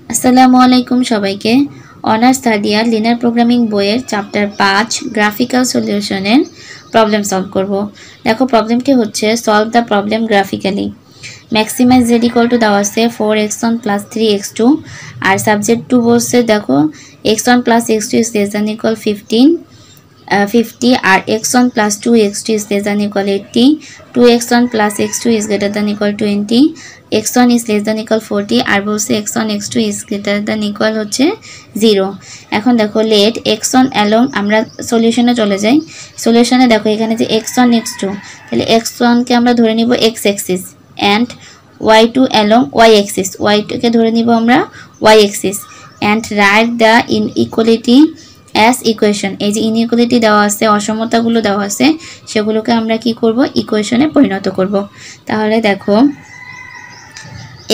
আসসালামু আলাইকুম সবাইকে। Honours third year linear programming বইয়ের চ্যাপ্টার 5 গ্রাফিক্যাল সলিউশনের প্রবলেম সলভ করব। দেখো প্রবলেমটি হচ্ছে solve the problem graphically. Maximise Z equal to দেওয়া আছে 4x1 প্লাস 3x2 আর সাবজেক্ট 2 বলছে দেখো x1 plus x2 is less than equal 50 আর x1 plus 2x2 is less than equal 80, 2x1 plus x2 is greater than equal 20, x1 is less than equal 40 আর বলছে x1 x2 is greater than equal হচ্ছে 0। এখন দেখো let x1 along আমরা সলিউশনে চলে যাই। সলিউশনে দেখো এখানে যে x1 x2 তাহলে x1 কে আমরা ধরে নিব x axis and y2 along y axis, y2 কে ধরে নিব আমরা y axis and write the inequality as equation। এই যে ইনইকুয়ালিটি দেওয়া আছে, অসমতাগুলো দেওয়া আছে, সেগুলোকে আমরা কি করব, ইকুয়েশনে পরিণত করব। তাহলে দেখো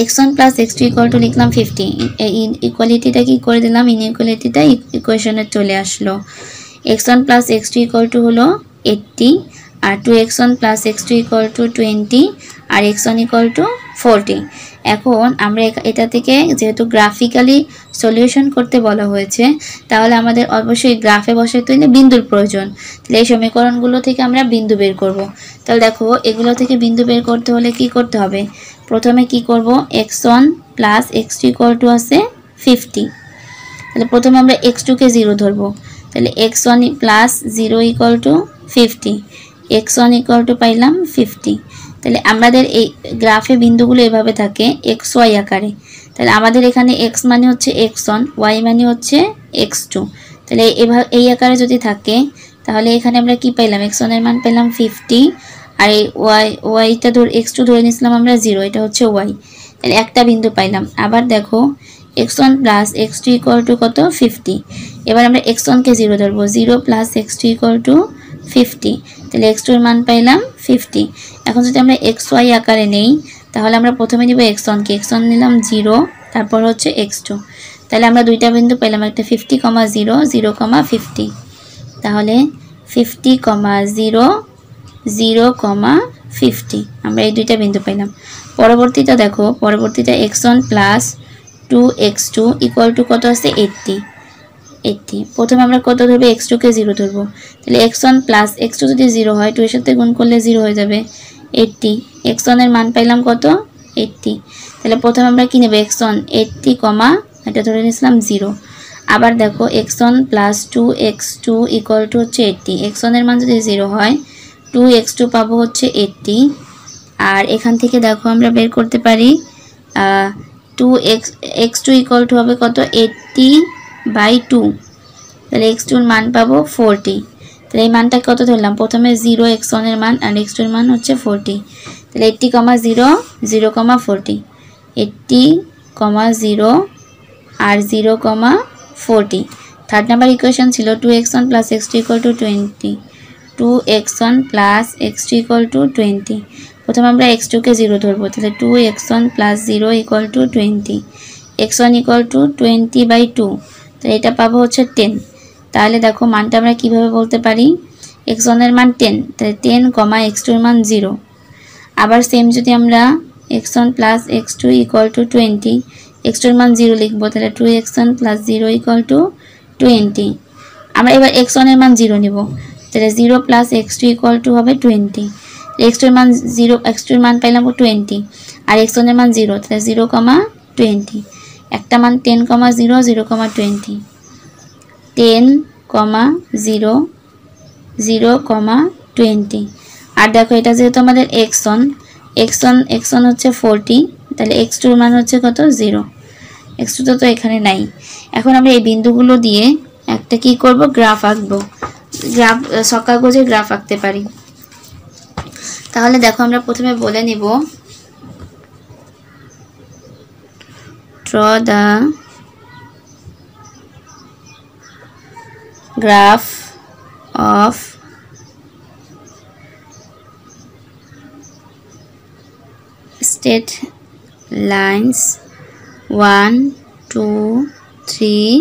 x1 plus x2 equal to লিখলাম 50, এই ইকুয়ালিটিটা কি করে দিলাম, ইনইকুয়ালিটিটা ইকুয়েশনে চলে আসলো। x1 plus x2 equal to হলো 80 আর 2x1 plus x2 equal to 20 R x1 equal to 40। এখন আমরা এটা থেকে যেহেতু গ্রাফিক্যালি সলিউশন করতে বলা হয়েছে তাহলে আমাদের অবশ্যই গ্রাফে বসাতে হলে বিন্দুর প্রয়োজন। তাহলে এই সমীকরণগুলো থেকে আমরা বিন্দু বের করব। তাহলে দেখো এগুলো থেকে বিন্দু বের করতে হলে কি করতে হবে, প্রথমে কি করব, x1 plus x2 equal to আছে 50, তাহলে প্রথমে আমরা x2 কে 0 ধরব। তাহলে x1 plus 0 equal to 50, x1 equal to পাইলাম 50। তাহলে আমাদের এই গ্রাফে বিন্দুগুলো এভাবে থাকে xy আকারে। তাহলে আমাদের এখানে x মানে হচ্ছে x1, y মানে হচ্ছে x2। তাহলে এভাবে এই আকারে যদি থাকে তাহলে এখানে আমরা কি পাইলাম, x1 এর মান পেলাম 50 আর এই yটা x2 ধরে নিয়েছিলাম আমরা 0, এটা হচ্ছে y। তাহলে একটা বিন্দু পাইলাম। আবার দেখো x1 plus x2 equal to কত, 50। এবার আমরা x1 কে 0 ধরবো, 0 plus x2 equal to 50, তাহলে x2 এর মান পাইলাম 50। এখন যদি আমরা xy আকারে নেই তাহলে আমরা প্রথমে নিব x1 কে, x1 নিলাম 0, তারপর হচ্ছে x2। তাহলে আমরা দুইটা বিন্দু পেলাম, একটা 50, 0, 0, 50। তাহলে 50, 0, 0, 50 আমরা এই দুইটা বিন্দু পেলাম। পরবর্তীটা দেখো, পরবর্তীটা x1 plus 2x2 equal to কত আছে 80। প্রথমে আমরা কত ধরবো, x2 কে 0 ধরবো। তাহলে x1 plus x2 যদি 0 হয় 2 এর সাথে গুণ করলে 0 হয়ে যাবে 80। x1 এর মান পাইলাম কত, 80। তাহলে প্রথমে আমরা কি নেব, x1 80, এটা ধরে নিয়েছিলাম 0। আবার দেখো x1 plus 2x2 equal to হচ্ছে 80, x1 এর মান যদি 0 হয় 2x2 পাবো হচ্ছে 80। আর এখান থেকে দেখো আমরা বের করতে পারি x2 equal to হবে কত, 80/2। তাহলে x2 এর মান পাবো 40। তাহলে এই মানটা কত ধরলাম, প্রথমে 0 x1 এর মান আর x2 এর মান হচ্ছে 40। তাহলে 80, 0, 0, 40, 80, 0 আর 0, 40। থার্ড নাম্বার ইকুয়েশন ছিল 2x1 plus x2 equal to 20, 2x1 plus x2 equal to 20। প্রথমে আমরা x2 কে 0 ধরবো, তাহলে 2x1 plus 0 equal to 20, x1 equal to 20/2, তাহলে এটা পাবো হচ্ছে 10। তাহলে দেখো মানটা আমরা কিভাবে বলতে পারি, x1 এর মান 10, তাহলে 10, x2 এর মান 0। আবার সেম যদি আমরা x1 plus x2 equal to 20, x2 এর মান 0 লিখবো, তাহলে 2x1 plus 0 equal to 20। আমরা এবার x1 এর মান 0 নিব, তাহলে 0 plus x2 equal to হবে 20। x2 এর মান 0, x2 এর মান পাইলাম 20 আর x1 এর মান 0, তাহলে 0, 20। একটা মান 10, 0, 0, 20, 10, 0, 0, 20। আর দেখো এটা যেহেতু আমাদের x1 হচ্ছে 40, তাহলে x2 এর মান হচ্ছে কত, 0। x2 তো এখানে নাই। এখন আমরা এই বিন্দুগুলো দিয়ে একটা কি করব, গ্রাফ আঁকবো। গ্রাফ কাগজে গ্রাফ আঁকতে পারি। তাহলে দেখো আমরা প্রথমে বলে নিব, draw the graph of straight lines 1, 2, 3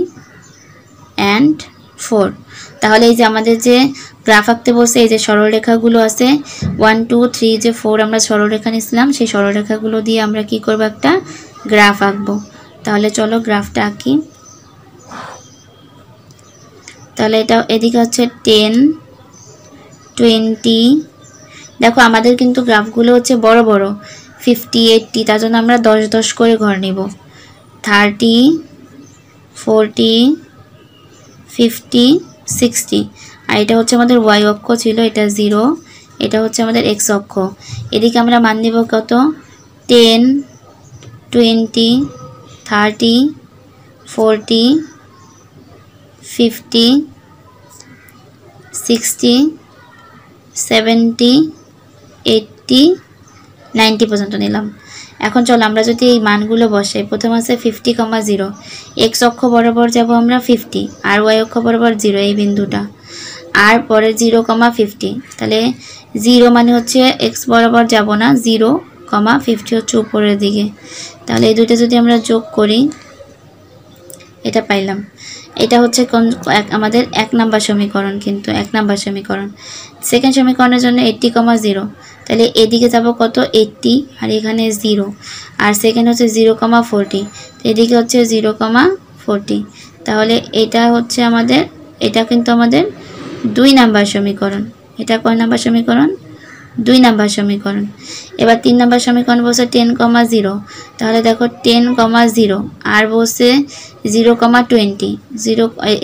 and 4। তাহলে এই যে আমাদের যে গ্রাফ আঁকতে বসে এই যে সরলরেখাগুলো আছে 1 2 3 যে 4 আমরা সরলরেখা নিছিলাম সেই সরলরেখাগুলো দিয়ে আমরা কি করব একটা গ্রাফ আঁকবো। তাহলে চলো গ্রাফটা আঁকি। তাহলে এটা এদিকে হচ্ছে 10, 20। দেখো আমাদের কিন্তু গ্রাফগুলো হচ্ছে বড় বড়, 50, 80, তার জন্য আমরা 10 10 করে ঘর নিব। 30, 40, 50, 60। আর এটা হচ্ছে আমাদের ওয়াই অক্ষ ছিল, এটা 0, এটা হচ্ছে আমাদের এক্স অক্ষ। এদিকে আমরা মান নিব কত, 10, 20, 30, 40, 50, 60, 70, 80, 90 পর্যন্ত নিলাম। এখন চলো আমরা যদি এই মানগুলো বসাই, প্রথম আছে 50,0, এক্স অক্ষ বরাবর যাব আমরা 50, আর ওয়াই অক্ষ বরাবর 0, এই বিন্দুটা। আর পরে 0,50, তাহলে 0 মানে হচ্ছে এক্স বরাবর যাব না, 0,50 হচ্ছে উপরের দিকে। তাহলে এই দুটো যদি আমরা যোগ করি, এটা পাইলাম। এটা হচ্ছে আমাদের 1 নাম্বার সমীকরণ, কিন্তু 1 নাম্বার সমীকরণ। সেকেন্ড সমীকরণের জন্য 80,0, তাহলে এদিকে যাব কত, 80, আর এখানে 0, আর সেকেন্ড হচ্ছে 0,40, এদিকে হচ্ছে 0,40। তাহলে এটা হচ্ছে আমাদের, এটা কিন্তু আমাদের 2 নাম্বার সমীকরণ। এটা কয় নাম্বার সমীকরণ, 2 নাম্বার সমীকরণ। এবার 3 নাম্বার সমীকরণ বলছে 10,0, তাহলে দেখো 10,0 আর বলছে 0,20,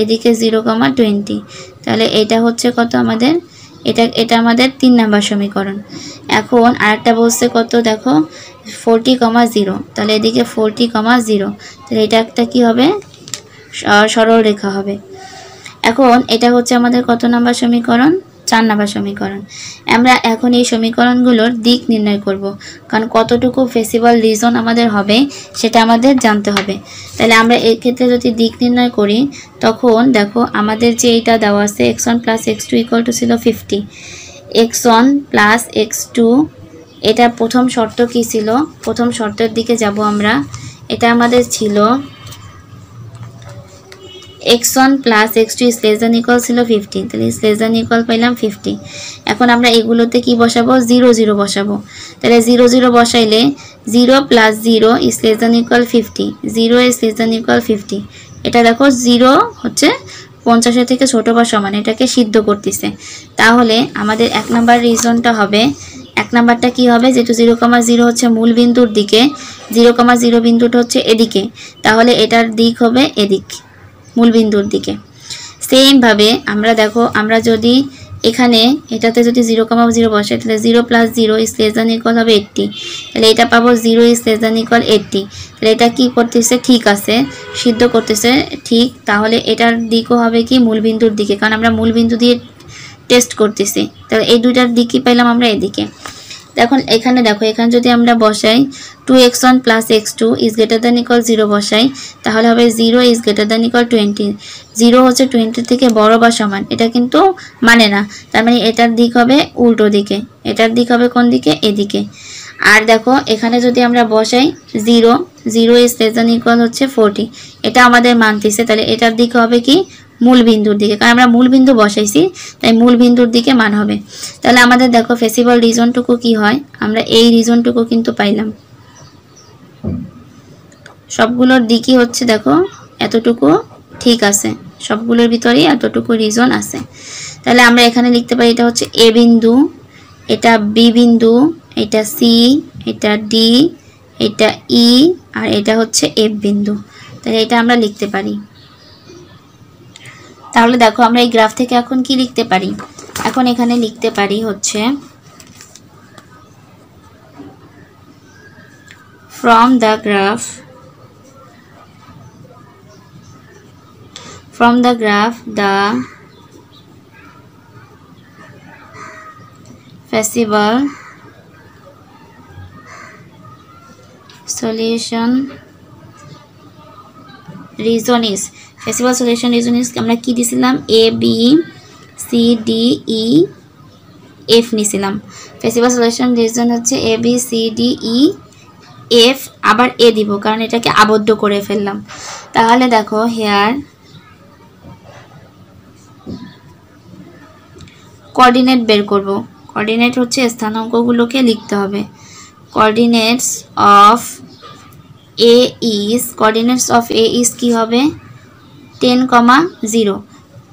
এদিকে 0,20, তাহলে এটা হচ্ছে কত আমাদের, এটা আমাদের 3 নাম্বার সমীকরণ। এখন আরেকটা বলছে কত, দেখো 40,0, তাহলে এদিকে 40,0, তাহলে এটা একটা কি হবে, সরল রেখা হবে। এখন এটা হচ্ছে আমাদের কত নাম্বার সমীকরণ, 4 নাম্বার সমীকরণ। আমরা এখন এই সমীকরণগুলোর দিক নির্ণয় করব, কারণ কতটুকু ফেসিবল রিজন আমাদের হবে সেটা আমাদের জানতে হবে। তাহলে আমরা এই ক্ষেত্রে যদি দিক নির্ণয় করি, তখন দেখো আমাদের যে এটা দেওয়া আছে x1 + x2 = ছিল 50, x1 + x2, এটা প্রথম শর্ত কি ছিল, প্রথম শর্তের দিকে যাব আমরা। এটা আমাদের ছিল x1 + x2 ≤ ছিল 50, তাহলে ≤ পাইলাম 50। এখন আমরা এগুলোতে কি বসাবো, 0 0 বসাবো। তাহলে 0 0 বসাইলে 0 + 0 ≤ 50, 0 ≤ 50। এটা দেখো 0 হচ্ছে 50 থেকে ছোট বা সমান, এটাকে সিদ্ধ করতেছে। তাহলে আমাদের 1 নাম্বার রিজনটা হবে, 1 নাম্বারটা কি হবে, যেহেতু 0,0 হচ্ছে মূল বিন্দুর দিকে, 0,0 বিন্দুটা হচ্ছে এদিকে, তাহলে এটার দিক হবে এদিক, মূল বিন্দুর দিকে। সেম ভাবে আমরা দেখো, আমরা যদি এখানে এটাতে যদি 0,0 বসাই, তাহলে 0 + 0 ≤ হবে 80, তাহলে এটা পাবো 0 ≤ 80। তাহলে এটা কি করতেছে, ঠিক আছে, সিদ্ধ করতেছে ঠিক। তাহলে এটার দিকও হবে কি, মূল বিন্দুর দিকে, কারণ আমরা মূল বিন্দু দিয়ে টেস্ট করতেছি। তাহলে এই দুইটার দিকই পেলাম আমরা এদিকে। এখন এখানে দেখো, এখানে যদি আমরা বসাই 2x1 + x2 > 0 বসাই, তাহলে হবে 0 > 20, 0 হচ্ছে 20 থেকে বড় বা সমান, এটা কিন্তু মানে না, তার মানে এটার দিক হবে উল্টো দিকে, এটার দিক হবে কোন দিকে, এদিকে। আর দেখো এখানে যদি আমরা বসাই 0 > হচ্ছে 40, এটা আমাদের মানতেছে, তাহলে এটার দিক হবে কি, মূল বিন্দুর দিকে, কারণ আমরা মূল বিন্দু বসাইছি, তাই মূল বিন্দুর দিকে মান হবে। তাহলে আমাদের দেখো ফেসিবল রিজনটুকু কি হয়, আমরা এই রিজনটুকু কিন্তু পাইলাম। সবগুলোর দিকই হচ্ছে দেখো এতটুকু ঠিক আছে, সবগুলোর ভিতরেই এতটুকু রিজন আছে। তাহলে আমরা এখানে লিখতে পারি, এটা হচ্ছে এ বিন্দু, এটা বি বিন্দু, এটা সি, এটা ডি, এটা ই, আর এটা হচ্ছে এফ বিন্দু। তাহলে এটা আমরা লিখতে পারি। তাহলে দেখো আমরা এই গ্রাফ থেকে এখন কি লিখতে পারি, এখন এখানে লিখতে পারি হচ্ছে from the graph the feasible solution reason is, feasible solution reason is আমরা কি দিছিলাম, a b c d e f নিছিলাম। feasible solution reason হচ্ছে a b c d e f, আবার a দিব কারণ এটাকে আবদ্ধ করে ফেললাম। তাহলে দেখো হেয়ার কোঅর্ডিনেট বের করব, কোঅর্ডিনেট হচ্ছে স্থানাঙ্কগুলোকে লিখতে হবে। Coordinates of A is, coordinates of A is কী হবে 10,0।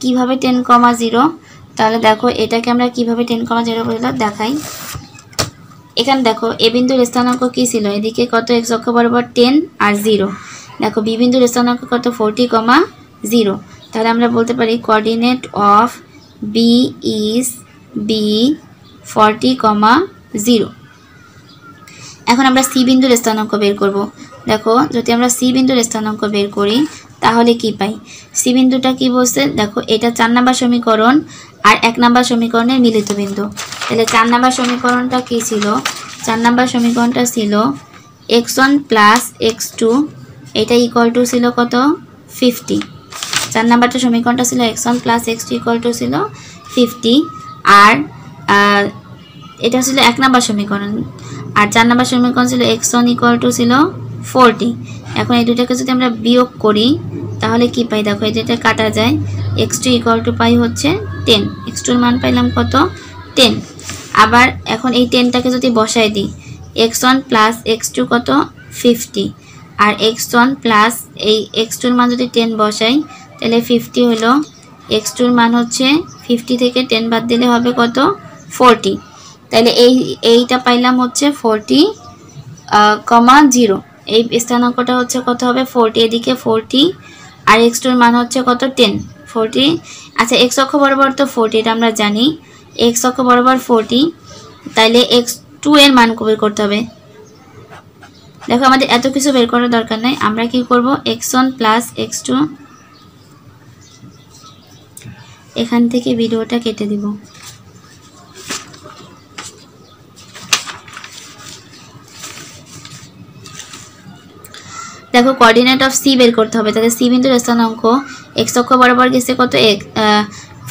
কীভাবে 10,0? তাহলে দেখো এটাকে আমরা কীভাবে 10,0 বলে দেখাই। এখানে দেখো এ বিন্দুর স্থানাঙ্ক কী ছিল, এদিকে কত এক্স অক্ষ বরাবর 10 আর 0। দেখো বি বিন্দুর স্থানাঙ্ক কত 40,0। তাহলে আমরা বলতে পারি coordinate of B is B 40,0। এখন আমরা সি বিন্দুর স্থানাঙ্ক বের করব। দেখো যদি আমরা সি বিন্দুর স্থানাঙ্ক বের করি তাহলে কি পাই, সি বিন্দুটা কি বলছে দেখো এটা 4 নম্বর সমীকরণ আর 1 নম্বর সমীকরণের মিলিত বিন্দু। তাহলে 4 নম্বর সমীকরণটা কি ছিল, 4 নম্বর সমীকরণটা ছিল x1 প্লাস x2, এটা ইকুয়াল টু ছিল কত 50। 4 নম্বরটা সমীকরণটা ছিল x1 plus x2 equal two ছিল 50, আর এটা ছিল 1 নম্বর সমীকরণ, আর 4 নম্বর সমীকরণ ছিল x1 ইকুয়াল টু ছিল 40। এখন এই দুটাকে যদি আমরা বিয়োগ করি তাহলে কি পাই, দেখো এটা কাটা যায়, x2 ইকুয়াল টু পাই হচ্ছে 10, x2 এর মান পাইলাম কত 10। আবার এখন এই 10টাকে যদি বসাই দিই, x1 প্লাস x2 কত 50, আর x1 প্লাস এই x2 এর মান যদি 10 বসাই তাহলে 50 হলো, x2 এর মান হচ্ছে 50 থেকে 10 বাদ দিলে হবে কত 40। তাহলে এইটা পাইলাম হচ্ছে 40,0। এই স্থানাঙ্কটা হচ্ছে কত হবে 40, এদিকে 40 আর x2 এর মান হচ্ছে কত 10 40। আচ্ছা x অক্ষ বরাবর তো 40, এটা আমরা জানি, x অক্ষ বরাবর 40, তাইলে x2 এর মান বের করতে হবে। দেখো আমাদের এত কিছু বের করার দরকার নাই, আমরা কি করব x1 প্লাস x2, এখান থেকে ভিডিওটা কেটে দিব। দেখো কোঅর্ডিনেট অফ সি বের করতে হবে, তাহলে সি বিন্দুর স্থানাঙ্ক এক্স অক্ষ বরাবর গেছে কত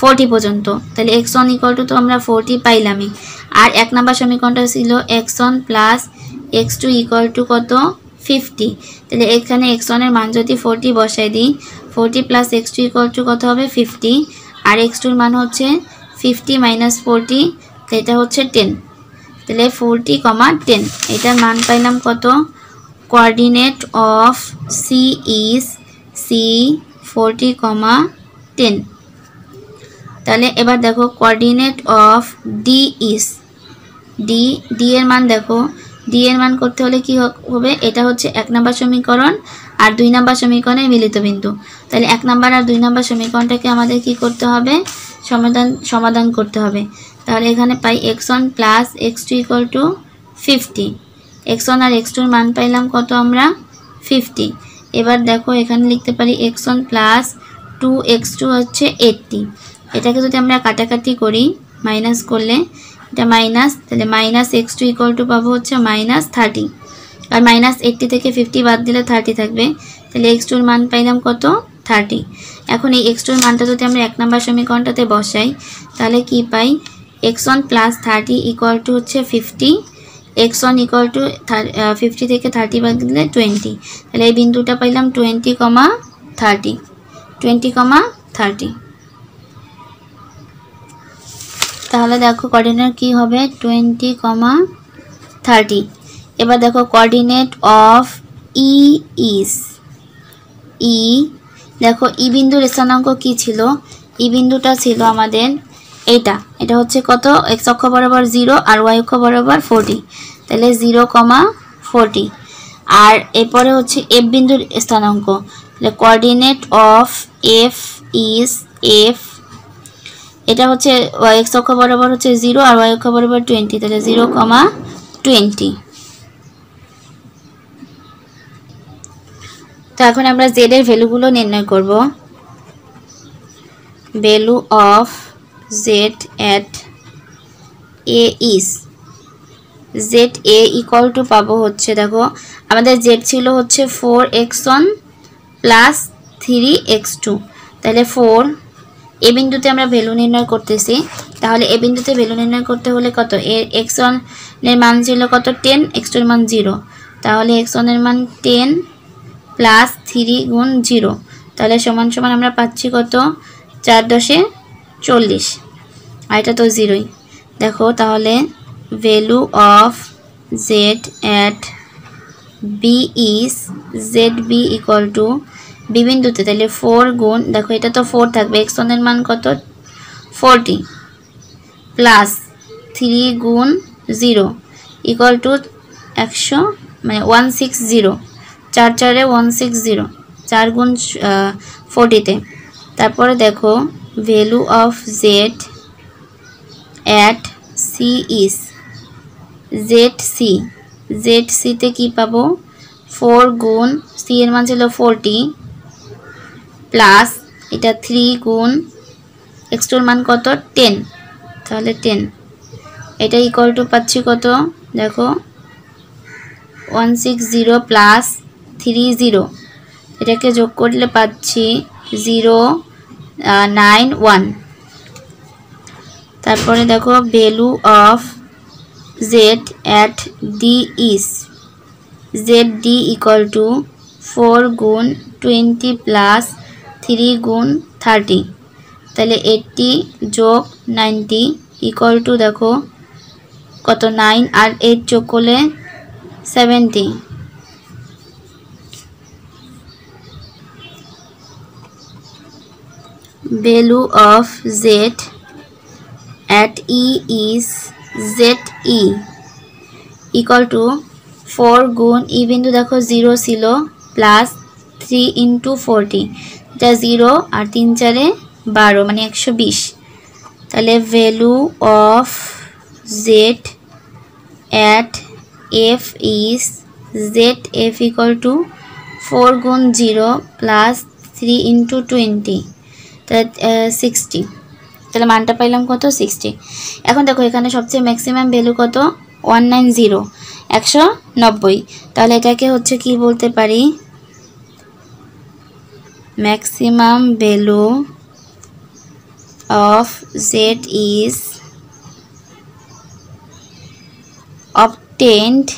40 পর্যন্ত, তাহলে x1 ইকুয়াল টু তো আমরা 40 পাইলামই, আর 1 নম্বর সমীকরণটা ছিল x1 plus x2 equal two কত 50। তাহলে এখানে x1 এর মান যদি 40 বসাই দিই, 40 প্লাস x2 ইকুয়াল টু কত হবে 50, আর x2 এর মান হচ্ছে 50 মাইনাস 40, তো এটা হচ্ছে 10। তাহলে 40,10, এটার মান পাইলাম কত, coordinate of C is C 40,10। তাহলে এবার দেখো coordinate of D is D এর মান, দেখো ডি এর মান করতে হলে কি হবে, এটা হচ্ছে 1 নম্বর সমীকরণ আর 2 নম্বর সমীকরণের মিলিত বিন্দু। তাহলে 1 নম্বর আর 2 নম্বর সমীকরণটাকে আমাদের কি করতে হবে, সমাধান করতে হবে। তাহলে এখানে পাই x1 plus x2 equal to 50, x1 আর x2 এর মান পাইলাম কত আমরা 50। এবার দেখো এখানে লিখতে পারি x1 প্লাস 2x2 হচ্ছে 80, এটাকে যদি আমরা কাটাকাটি করি মাইনাস করলে এটা মাইনাস, তাহলে মাইনাস x2 ইকুয়াল টু পাবো হচ্ছে মাইনাস 30, আর মাইনাস 80 থেকে 50 বাদ দিলে 30 থাকবে, তাহলে x2 এর মান পাইলাম কত 30। এখন এই x2 এর মানটা যদি আমরা 1 নম্বর সমীকরণটাতে বসাই তাহলে কি পাই, x1 প্লাস 30 ইকুয়াল টু হচ্ছে 50, x1 ইকুয়াল টু 50 থেকে 30 বাদ দিলে 20, তাহলে এই বিন্দুটা পাইলাম 20,30। তাহলে দেখো কোঅর্ডিনেট কি হবে 20,30। এবার দেখো কোঅর্ডিনেট অফ ই ইজ দেখো ই বিন্দুর স্থানাঙ্ক কি ছিল, ই বিন্দুটা ছিল আমাদের এটা হচ্ছে কত x অক্ষ বরাবর 0 আর y অক্ষ বরাবর 40, তাহলে 0,40। আর এরপরে হচ্ছে এফ বিন্দুর স্থানাঙ্ক, তাহলে কোঅর্ডিনেট অফ এফ ইজ এটা হচ্ছে x অক্ষ বরাবর হচ্ছে 0 আর y অক্ষ বরাবর 20, তাহলে 0,20। তো এখন আমরা z এর ভ্যালুগুলো নির্ণয় করব। Value of z at a is z a equal to পাবো হচ্ছে, দেখো আমাদের z ছিল হচ্ছে 4x1 প্লাস 3x2, তাহলে 4 এ বিন্দুতে আমরা ভ্যালু নির্ণয় করতেছি, তাহলে এ বিন্দুতে ভ্যালু নির্ণয় করতে হলে কত, x1 এর মান ছিল কত 10, x2 এর মান 0, তাহলে x1 এর মান 10 প্লাস 3 গুণ 0, তাহলে সমান সমান আমরা পাচ্ছি কত 4×10=40, আর এটা তো 0ই। দেখো তাহলে value of z at B is Z B equal to B বিন্দুতে তাহলে 4 গুণ, দেখো এটা তো 4 থাকবে, x1 এর মান কত 40 প্লাস 3 গুণ 0 ইকুয়াল টু 100 মানে 160, 4 4 160, 4 গুণ 40তে। তারপরে দেখো value of Z at C is Z সিতে কি পাবো 4 গুণ সি এর মান ছিল 40 প্লাস এটা 3 গুণ x2 এর মান কত 10, তাহলে 10 এটা ইকুয়াল টু পাচ্ছি কত দেখো 160 প্লাস 30, এটাকে যোগ করলে পাচ্ছি 091। তারপরে দেখো value of Z at D is Z D equal to 4 গুণ 20 প্লাস 3 গুণ 30, তাহলে 80 যোগ 90 ইকুয়াল টু দেখো কত 9 আর 8 যোগ করলে 70। Value of Z at E is ZE equal to 4 গুণ E বিন্দু দেখো 0 ছিল প্লাস 3 into 40, এটা 0 আর 3 4 12 মানে 120, তাহলে value of Z at F is ZF equal to 4 গুণ 0 প্লাস 3 into 20, তাহলে 60, তাহলে মানটা পাইলাম কত 60। এখন দেখো এখানে সবচেয়ে ম্যাক্সিমাম ভ্যালু কত 190, 190, তাহলে এটাকে হচ্ছে কি বলতে পারি maximum value of Z is obtained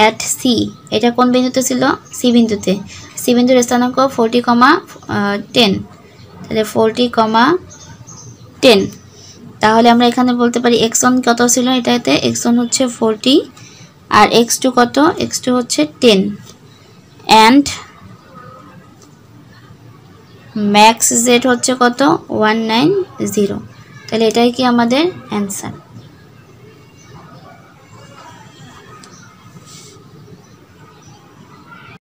at C, এটা কোন বিন্দুতে ছিল সি বিন্দুতে, সি বিন্দুর স্থানাঙ্ক 40,10, তাহলে 40,10, তাহলে আমরা এখানে বলতে পারি x1 কত ছিল এটাতে x1 হচ্ছে 40 আর x2 কত x2 হচ্ছে 10 and max z হচ্ছে কত 190, তাহলে এটাই কি আমাদের অ্যান্সার।